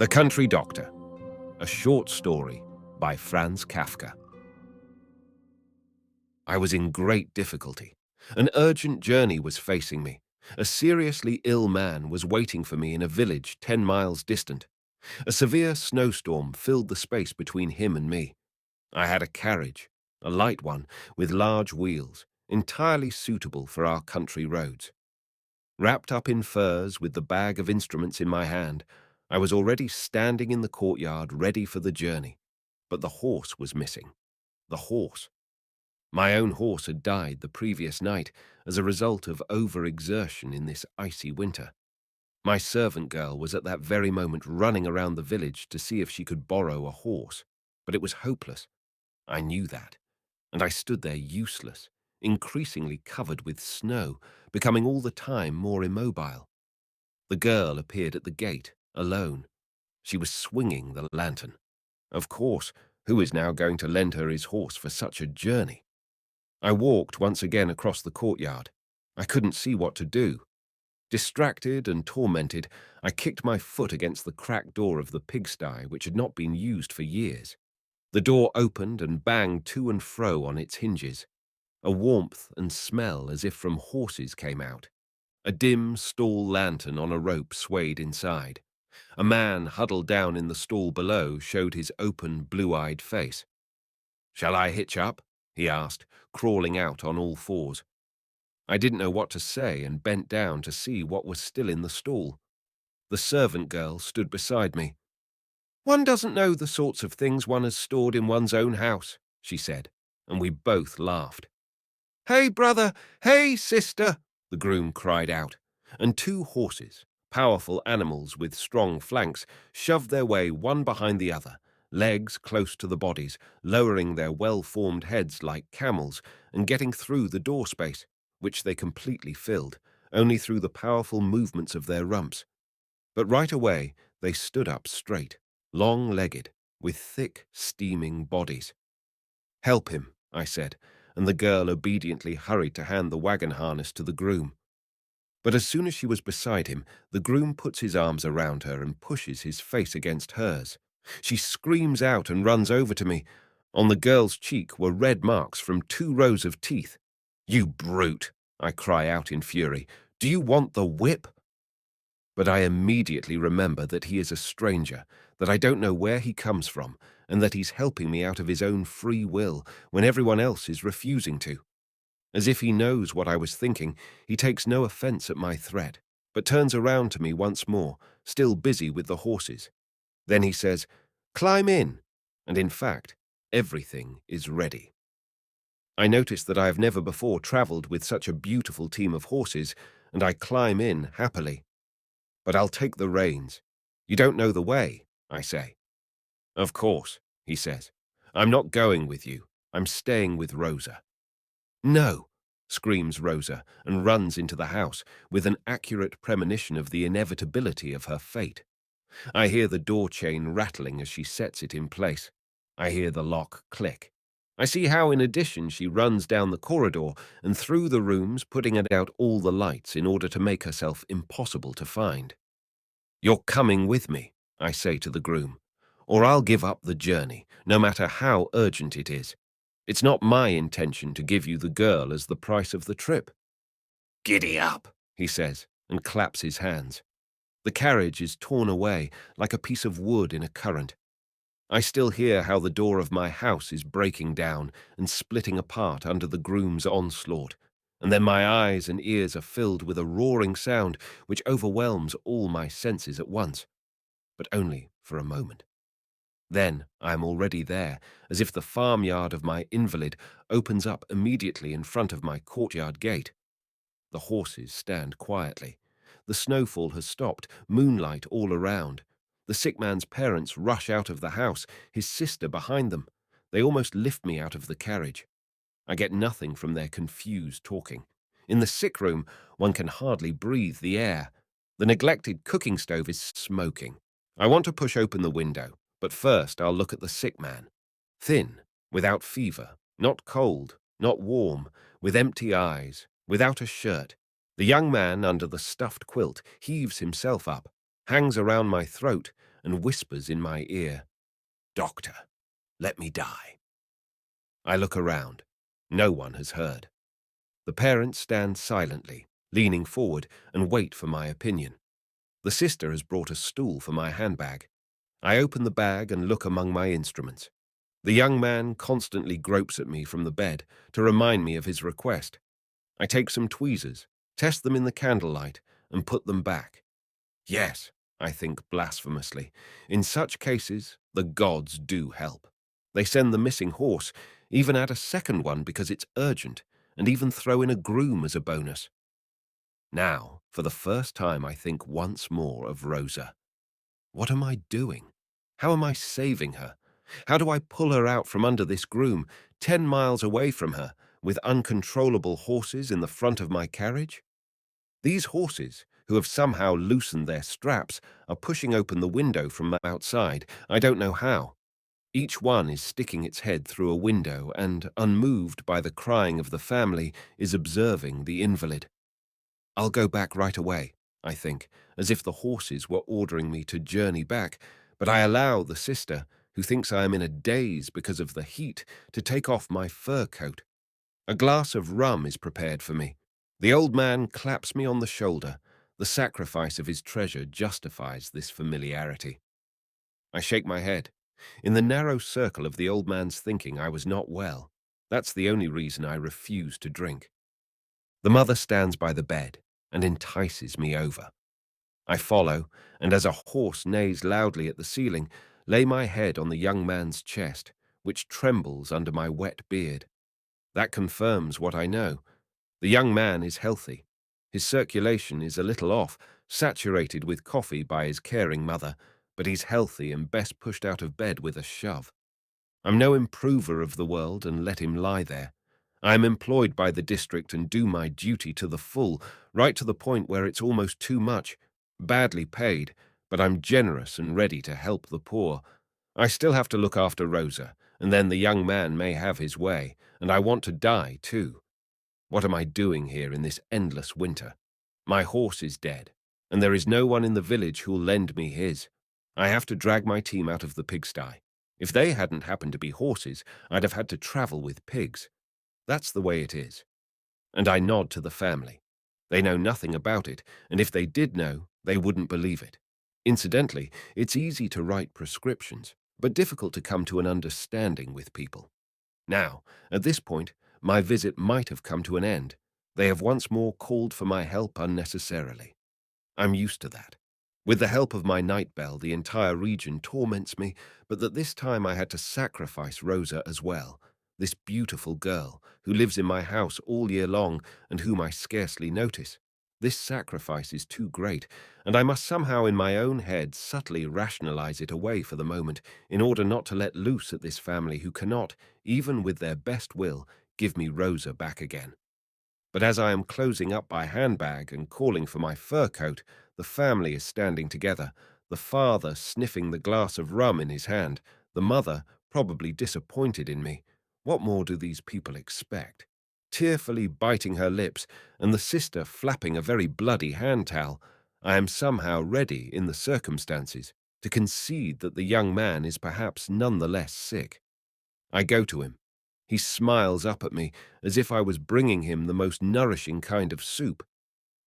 The Country Doctor, a short story by Franz Kafka. I was in great difficulty. An urgent journey was facing me. A seriously ill man was waiting for me in a village 10 miles distant. A severe snowstorm filled the space between him and me. I had a carriage, a light one with large wheels, entirely suitable for our country roads. Wrapped up in furs with the bag of instruments in my hand, I was already standing in the courtyard ready for the journey. But the horse was missing. The horse. My own horse had died the previous night as a result of overexertion in this icy winter. My servant girl was at that very moment running around the village to see if she could borrow a horse, but it was hopeless. I knew that, and I stood there useless, increasingly covered with snow, becoming all the time more immobile. The girl appeared at the gate, alone. She was swinging the lantern. Of course, who is now going to lend her his horse for such a journey? I walked once again across the courtyard. I couldn't see what to do. Distracted and tormented, I kicked my foot against the cracked door of the pigsty, which had not been used for years. The door opened and banged to and fro on its hinges. A warmth and smell as if from horses came out. A dim stall lantern on a rope swayed inside. A man huddled down in the stall below showed his open, blue-eyed face. "Shall I hitch up?" he asked, crawling out on all fours. I didn't know what to say and bent down to see what was still in the stall. The servant girl stood beside me. "One doesn't know the sorts of things one has stored in one's own house," she said, and we both laughed. "Hey, brother! Hey, sister!" the groom cried out, and two horses, powerful animals with strong flanks, shoved their way one behind the other, legs close to the bodies, lowering their well-formed heads like camels and getting through the door space, which they completely filled, only through the powerful movements of their rumps. But right away they stood up straight, long-legged, with thick, steaming bodies. "Help him," I said, and the girl obediently hurried to hand the wagon harness to the groom. But as soon as she was beside him, the groom puts his arms around her and pushes his face against hers. She screams out and runs over to me. On the girl's cheek were red marks from 2 rows of teeth. "You brute!" I cry out in fury. "Do you want the whip?" But I immediately remember that he is a stranger, that I don't know where he comes from, and that he's helping me out of his own free will when everyone else is refusing to. As if he knows what I was thinking, he takes no offense at my threat, but turns around to me once more, still busy with the horses. Then he says, "Climb in," and in fact, everything is ready. I notice that I have never before travelled with such a beautiful team of horses, and I climb in happily. "But I'll take the reins. You don't know the way," I say. "Of course," he says. "I'm not going with you. I'm staying with Rosa." "No!" screams Rosa and runs into the house with an accurate premonition of the inevitability of her fate. I hear the door chain rattling as she sets it in place. I hear the lock click. I see how, in addition, she runs down the corridor and through the rooms, putting out all the lights in order to make herself impossible to find. "You're coming with me," I say to the groom, "or I'll give up the journey, no matter how urgent it is. It's not my intention to give you the girl as the price of the trip." "Giddy up," he says, and claps his hands. The carriage is torn away like a piece of wood in a current. I still hear how the door of my house is breaking down and splitting apart under the groom's onslaught, and then my eyes and ears are filled with a roaring sound which overwhelms all my senses at once, but only for a moment. Then I am already there, as if the farmyard of my invalid opens up immediately in front of my courtyard gate. The horses stand quietly. The snowfall has stopped, moonlight all around. The sick man's parents rush out of the house, his sister behind them. They almost lift me out of the carriage. I get nothing from their confused talking. In the sick room, one can hardly breathe the air. The neglected cooking stove is smoking. I want to push open the window, but first I'll look at the sick man. Thin, without fever, not cold, not warm, with empty eyes, without a shirt. The young man under the stuffed quilt heaves himself up, hangs around my throat, and whispers in my ear, "Doctor, let me die." I look around. No one has heard. The parents stand silently, leaning forward, and wait for my opinion. The sister has brought a stool for my handbag. I open the bag and look among my instruments. The young man constantly gropes at me from the bed to remind me of his request. I take some tweezers, test them in the candlelight, and put them back. Yes, I think blasphemously, in such cases, the gods do help. They send the missing horse, even add a second one because it's urgent, and even throw in a groom as a bonus. Now, for the first time, I think once more of Rosa. What am I doing? How am I saving her? How do I pull her out from under this groom, 10 miles away from her, with uncontrollable horses in the front of my carriage? These horses, who have somehow loosened their straps, are pushing open the window from outside. I don't know how. Each one is sticking its head through a window and, unmoved by the crying of the family, is observing the invalid. I'll go back right away, I think, as if the horses were ordering me to journey back, but I allow the sister, who thinks I am in a daze because of the heat, to take off my fur coat. A glass of rum is prepared for me. The old man claps me on the shoulder. The sacrifice of his treasure justifies this familiarity. I shake my head. In the narrow circle of the old man's thinking, I was not well. That's the only reason I refuse to drink. The mother stands by the bed and entices me over. I follow, and as a horse neighs loudly at the ceiling, lay my head on the young man's chest, which trembles under my wet beard. That confirms what I know. The young man is healthy. His circulation is a little off, saturated with coffee by his caring mother, but he's healthy and best pushed out of bed with a shove. I'm no improver of the world and let him lie there. I am employed by the district and do my duty to the full, right to the point where it's almost too much. Badly paid, but I'm generous and ready to help the poor. I still have to look after Rosa, and then the young man may have his way, and I want to die too. What am I doing here in this endless winter? My horse is dead, and there is no one in the village who'll lend me his. I have to drag my team out of the pigsty. If they hadn't happened to be horses, I'd have had to travel with pigs. That's the way it is. And I nod to the family. They know nothing about it, and if they did know, they wouldn't believe it. Incidentally, it's easy to write prescriptions, but difficult to come to an understanding with people. Now, at this point, my visit might have come to an end. They have once more called for my help unnecessarily. I'm used to that. With the help of my night bell, the entire region torments me, but that this time I had to sacrifice Rosa as well, this beautiful girl who lives in my house all year long and whom I scarcely notice. This sacrifice is too great, and I must somehow in my own head subtly rationalize it away for the moment in order not to let loose at this family who cannot, even with their best will, give me Rosa back again. But as I am closing up my handbag and calling for my fur coat, the family is standing together, the father sniffing the glass of rum in his hand, the mother probably disappointed in me. What more do these people expect? Tearfully biting her lips, and the sister flapping a very bloody hand towel, I am somehow ready, in the circumstances, to concede that the young man is perhaps none the less sick. I go to him. He smiles up at me as if I was bringing him the most nourishing kind of soup.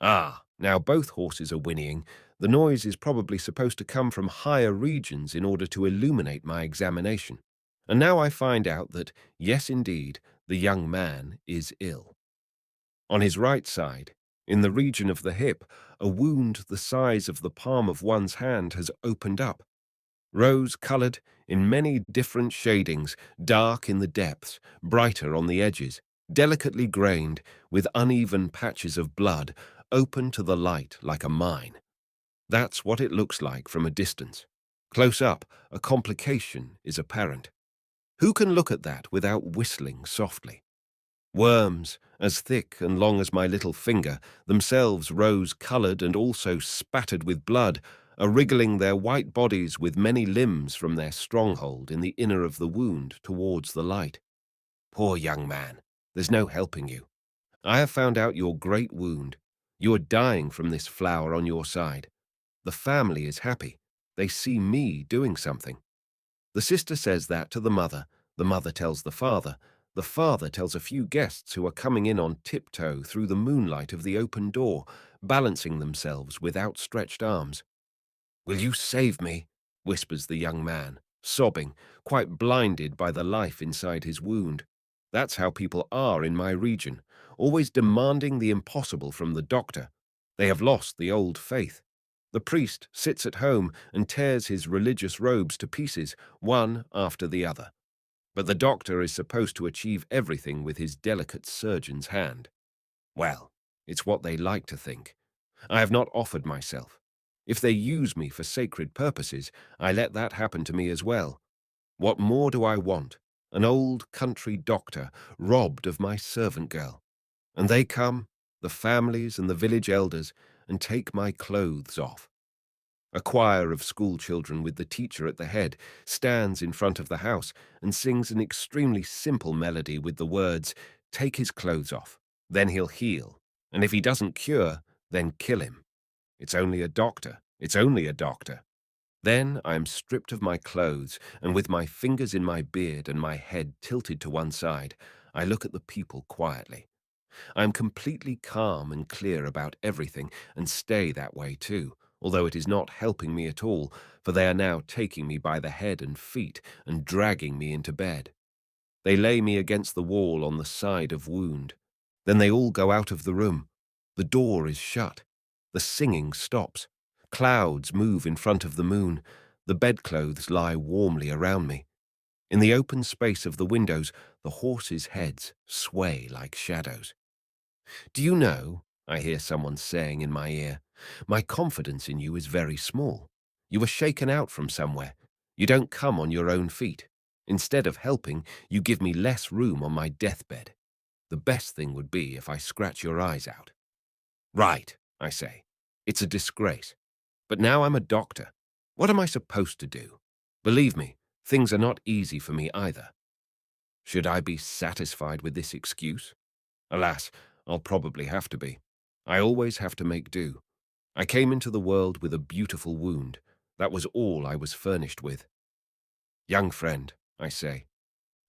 Ah, now both horses are whinnying. The noise is probably supposed to come from higher regions in order to illuminate my examination. And now I find out that, yes indeed, the young man is ill. On his right side, in the region of the hip, a wound the size of the palm of one's hand has opened up. Rose-colored in many different shadings, dark in the depths, brighter on the edges, delicately grained, with uneven patches of blood, open to the light like a mine. That's what it looks like from a distance. Close up, a complication is apparent. Who can look at that without whistling softly? Worms, as thick and long as my little finger, themselves rose-colored and also spattered with blood, are wriggling their white bodies with many limbs from their stronghold in the inner of the wound towards the light. Poor young man, there's no helping you. I have found out your great wound. You are dying from this flower on your side. The family is happy. They see me doing something. The sister says that to the mother tells the father tells a few guests who are coming in on tiptoe through the moonlight of the open door, balancing themselves with outstretched arms. "Will you save me?" whispers the young man, sobbing, quite blinded by the life inside his wound. That's how people are in my region, always demanding the impossible from the doctor. They have lost the old faith. The priest sits at home and tears his religious robes to pieces, one after the other. But the doctor is supposed to achieve everything with his delicate surgeon's hand. Well, it's what they like to think. I have not offered myself. If they use me for sacred purposes, I let that happen to me as well. What more do I want? An old country doctor robbed of my servant girl. And they come, the families and the village elders, and take my clothes off. A choir of school children with the teacher at the head stands in front of the house and sings an extremely simple melody with the words, "Take his clothes off, then he'll heal, and if he doesn't cure, then kill him. It's only a doctor, it's only a doctor." Then I am stripped of my clothes, and with my fingers in my beard and my head tilted to one side, I look at the people quietly. I am completely calm and clear about everything, and stay that way too, although it is not helping me at all, for they are now taking me by the head and feet and dragging me into bed. They lay me against the wall on the side of wound. Then they all go out of the room. The door is shut. The singing stops. Clouds move in front of the moon. The bedclothes lie warmly around me. In the open space of the windows, the horses' heads sway like shadows. "Do you know," I hear someone saying in my ear, "my confidence in you is very small. You were shaken out from somewhere. You don't come on your own feet. Instead of helping, you give me less room on my deathbed. The best thing would be if I scratch your eyes out." "Right," I say. "It's a disgrace. But now I'm a doctor. What am I supposed to do? Believe me, things are not easy for me either." Should I be satisfied with this excuse? Alas, I'll probably have to be. I always have to make do. I came into the world with a beautiful wound. That was all I was furnished with. "Young friend," I say,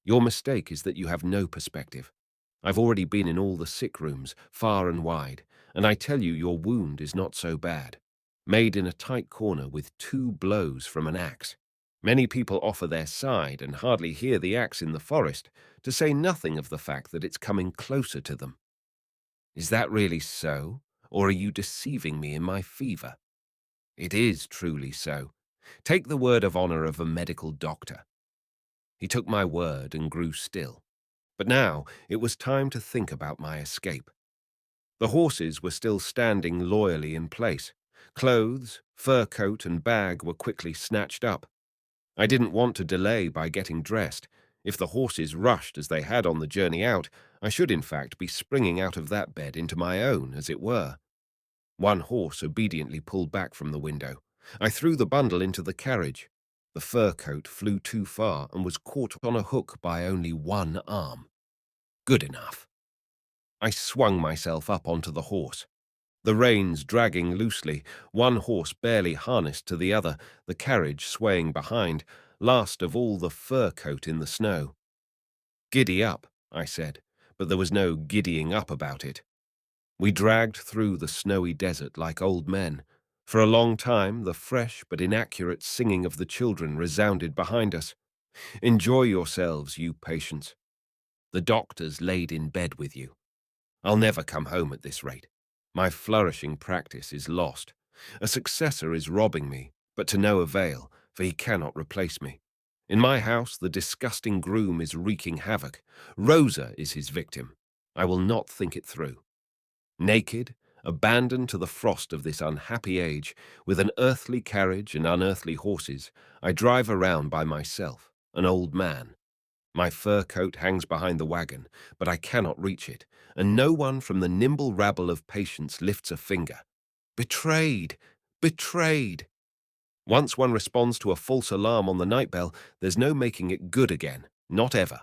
"your mistake is that you have no perspective. I've already been in all the sick rooms, far and wide, and I tell you your wound is not so bad. Made in a tight corner with 2 blows from an axe. Many people offer their side and hardly hear the axe in the forest, to say nothing of the fact that it's coming closer to them. Is that really so, or are you deceiving me in my fever?" "It is truly so. Take the word of honor of a medical doctor." He took my word and grew still. But now it was time to think about my escape. The horses were still standing loyally in place. Clothes, fur coat, and bag were quickly snatched up. I didn't want to delay by getting dressed. If the horses rushed as they had on the journey out, I should in fact be springing out of that bed into my own, as it were. One horse obediently pulled back from the window. I threw the bundle into the carriage. The fur coat flew too far and was caught on a hook by only one arm. Good enough. I swung myself up onto the horse. The reins dragging loosely, one horse barely harnessed to the other, the carriage swaying behind, last of all the fur coat in the snow. "Giddy up," I said, but there was no giddying up about it. We dragged through the snowy desert like old men. For a long time, the fresh but inaccurate singing of the children resounded behind us. "Enjoy yourselves, you patients. The doctor's laid in bed with you. I'll never come home at this rate. My flourishing practice is lost. A successor is robbing me, but to no avail, for he cannot replace me. In my house, the disgusting groom is wreaking havoc. Rosa is his victim. I will not think it through. Naked, abandoned to the frost of this unhappy age, with an earthly carriage and unearthly horses, I drive around by myself, an old man. My fur coat hangs behind the wagon, but I cannot reach it, and no one from the nimble rabble of patients lifts a finger. Betrayed! Betrayed! Once one responds to a false alarm on the night bell, there's no making it good again, not ever.